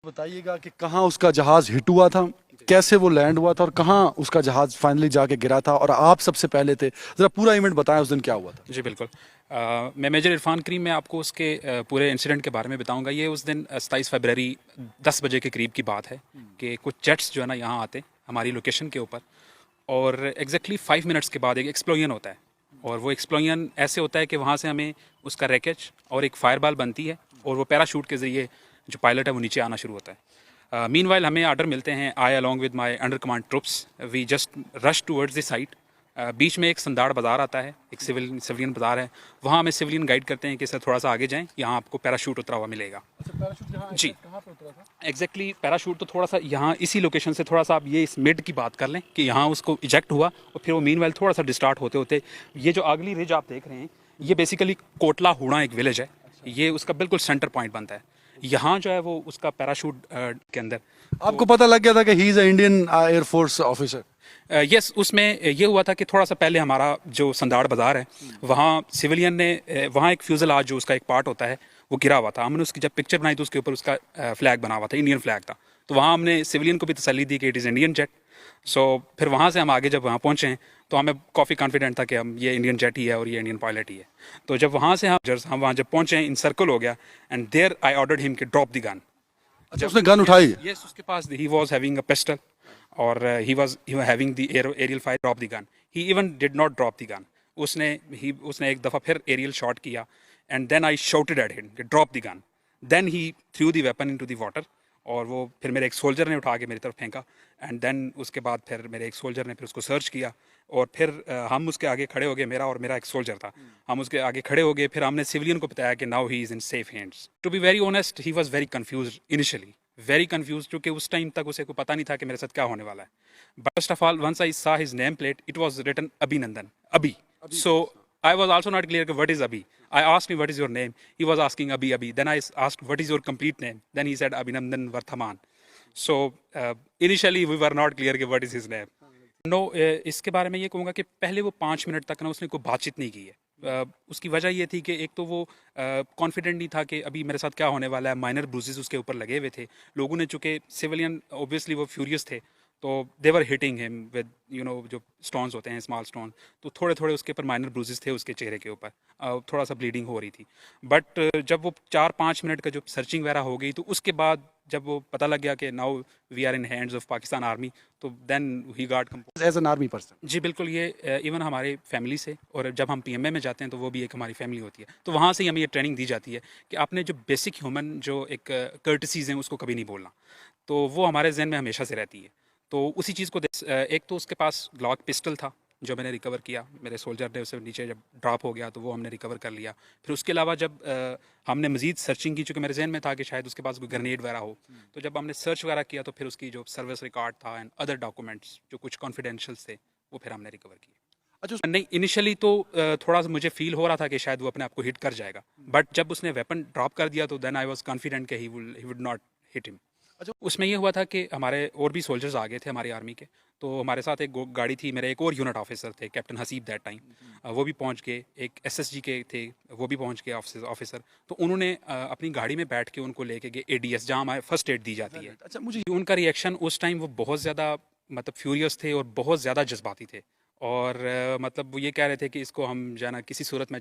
बताइएगा कि कहाँ उसका जहाज हिट हुआ था, कैसे वो लैंड हुआ था और कहाँ उसका जहाज फाइनली जाके गिरा था, और आप सबसे पहले थे। जरा पूरा इवेंट बताएं, उस दिन क्या हुआ था। जी बिल्कुल। मैं मेजर इरफान करीम मैं आपको उसके पूरे इंसिडेंट के बारे में बताऊंगा। ये उस दिन 27 फरवरी 10 बजे के करीब की बात है कि कुछ जेट्स जो है ना यहाँ आते हमारी लोकेशन के ऊपर, और एग्जैक्टली 5 मिनट्स के बाद एक एक्सप्लोजन होता है। और वो एक्सप्लोजन ऐसे होता है कि वहाँ से हमें उसका रैकेज और एक फायरबॉल बनती है, और वो पैराशूट के ज़रिए जो पायलट है वो नीचे आना शुरू होता है। मीनवाइल हमें आर्डर मिलते हैं, I along with my under command troops we just rush towards the site. बीच में एक संदाड़ बाज़ार आता है, एक सिविलियन बाज़ार है। वहाँ हमें सिविलियन गाइड करते हैं कि सर थोड़ा सा आगे जाएं, यहाँ आपको पैराशूट उतरा हुआ मिलेगा। अच्छा, पैराशूट जी कहाँ पे उतरा था? एग्जैक्टली पैराशूट तो थोड़ा सा यहाँ इसी लोकेशन से थोड़ा सा आप ये इस मिड की बात कर लें कि यहाँ उसको इजेक्ट हुआ, और फिर वो मीनवाइल थोड़ा सा डिस्टार्ट होते होते ये जो अगली रिज आप देख रहे हैं, ये बेसिकली कोटला हुड़ा एक विलेज है। ये उसका बिल्कुल सेंटर पॉइंट बनता है। यहाँ जो है वो उसका पैराशूट के अंदर आपको पता लग गया था कि he is Indian air force officer? Yes उसमें ये हुआ था कि थोड़ा सा पहले हमारा जो संदाड़ बाज़ार है वहाँ सिविलियन ने वहाँ एक फ्यूज़लाज जो उसका एक पार्ट होता है वो गिरा हुआ था। हमने उसकी जब पिक्चर बनाई तो उसके ऊपर उसका फ्लैग बना हुआ था, इंडियन फ्लैग था। तो वहाँ हमने सिविलियन को भी तसल्ली दी कि इट इज़ इंडियन जेट। सो फिर वहाँ से हम आगे जब वहाँ पहुँचे हैं तो हमें काफ़ी कॉन्फिडेंट था कि हम ये इंडियन जेट ही है और ये इंडियन पायलट ही है। तो जब वहाँ से हम वहाँ जब पहुँचे हैं, इन सर्कल हो गया, and there I ordered him कि ड्रॉप द गन। अच्छा, उसने गन उठाई? यस उसके पास ही वाज हैविंग अ पिस्टल, और he was having the aerial fire drop the gun. He even did not drop the gun. उसने एक दफ़ा फिर एरियल शॉट किया, and then I shouted at him कि drop the gun. Then he threw the weapon into the water, और वो फिर मेरे एक सोल्जर ने उठा के मेरी तरफ फेंका। एंड देन उसके बाद फिर मेरे एक सोल्जर ने फिर उसको सर्च किया, और फिर हम उसके आगे खड़े हो गए, मेरा और मेरा एक सोल्जर था। हम उसके आगे खड़े हो गए, फिर हमने सिविलियन को बताया कि now he is in safe hands. To be very honest he was very confuse initially, very confuse, क्योंकि उस टाइम तक उसे कोई पता नहीं था कि मेरे साथ क्या होने वाला है। But first of all once I saw his name plate it was written Abhinandan, अभी। So I was also not clear what is Abhi. I asked him what is your name. He was asking Abhi Abhi. Then I asked what is your complete name. Then he said Abhinandan Varthaman. So initially we were not clear what is his name. No इसके बारे में ये कहूँगा कि पहले वो 5 minute तक ना उसने कोई बातचीत नहीं की है। उसकी वजह ये थी कि एक तो वो कॉन्फिडेंट नहीं था कि अभी मेरे साथ क्या होने वाला है। माइनर ब्रूजेस उसके ऊपर लगे हुए थे। लोगों ने, चूँकि सिविलियन ऑब्वियसली वो फ्यूरियस थे, तो दे वर हिटिंग हिम विद जो स्टोन्स होते हैं, स्मॉल स्टोन। तो थोड़े थोड़े उसके ऊपर माइनर ब्रूजेस थे उसके चेहरे के ऊपर। थोड़ा सा ब्लीडिंग हो रही थी। बट जब वो 4-5 मिनट का जो सर्चिंग वगैरह हो गई, तो उसके बाद जब वो पता लग गया कि now we are in hands of Pakistan army, तो then he got compose. As an army person? जी बिल्कुल। ये इवन हमारे फैमिली से, और जब हम पीएमए में जाते हैं तो वो भी एक हमारी फैमिली होती है, तो वहाँ से ही हमें ये ट्रेनिंग दी जाती है कि आपने जो बेसिक ह्यूमन जो एक कर्टसीज हैं उसको कभी नहीं बोलना। तो वो हमारे जहन में हमेशा से रहती है। तो उसी चीज़ को एक तो उसके पास ग्लॉक पिस्टल था जो मैंने रिकवर किया। मेरे सोल्जर ने उसे नीचे जब ड्रॉप हो गया तो वो हमने रिकवर कर लिया। फिर उसके अलावा जब हमने मज़ीद सर्चिंग की, चूँकि मेरे जहन में था कि शायद उसके पास कोई ग्रेनेड वगैरह हो, तो जब हमने सर्च वगैरह किया तो फिर उसकी जो सर्विस रिकॉर्ड था एंड अदर डॉक्यूमेंट्स जो कुछ कॉन्फिडेंशियल्स थे वो फिर हमने रिकवर किए। अच्छा, नहीं, इनिशियली तो थोड़ा सा मुझे फील हो रहा था कि शायद वो अपने आप को हिट कर जाएगा, बट जब उसने वेपन ड्रॉप कर दिया तो देन आई वाज कॉन्फिडेंट कि he would not hit him. अच्छा। उसमें ये हुआ था कि हमारे और भी सोल्जर्स आ गए थे हमारी आर्मी के। तो हमारे साथ एक गाड़ी थी, मेरे एक और यूनिट ऑफिसर थे, कैप्टन हसीब दैट टाइम। वो भी पहुंच गए। एक एसएसजी के थे, वो भी पहुंच गए ऑफिसर। तो उन्होंने अपनी गाड़ी में बैठ के उनको लेके गए एडीएस, जहाँ हमारे फर्स्ट एड दी जाती है। अच्छा, मुझे उनका रिएक्शन उस टाइम वो बहुत ज़्यादा मतलब फ्यूरियस थे और बहुत ज़्यादा जज्बाती थे। और मतलब वो ये कह रहे थे कि इसको हम जाना किसी सूरत में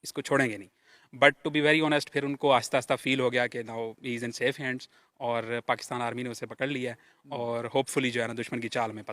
इसको छोड़ेंगे नहीं। But to be very honest फिर उनको आहिस्ता आहिस्ता फील हो गया कि now he is in safe hands, और पाकिस्तान आर्मी ने उसे पकड़ लिया है, और होपफुली जो है ना दुश्मन की चाल में पता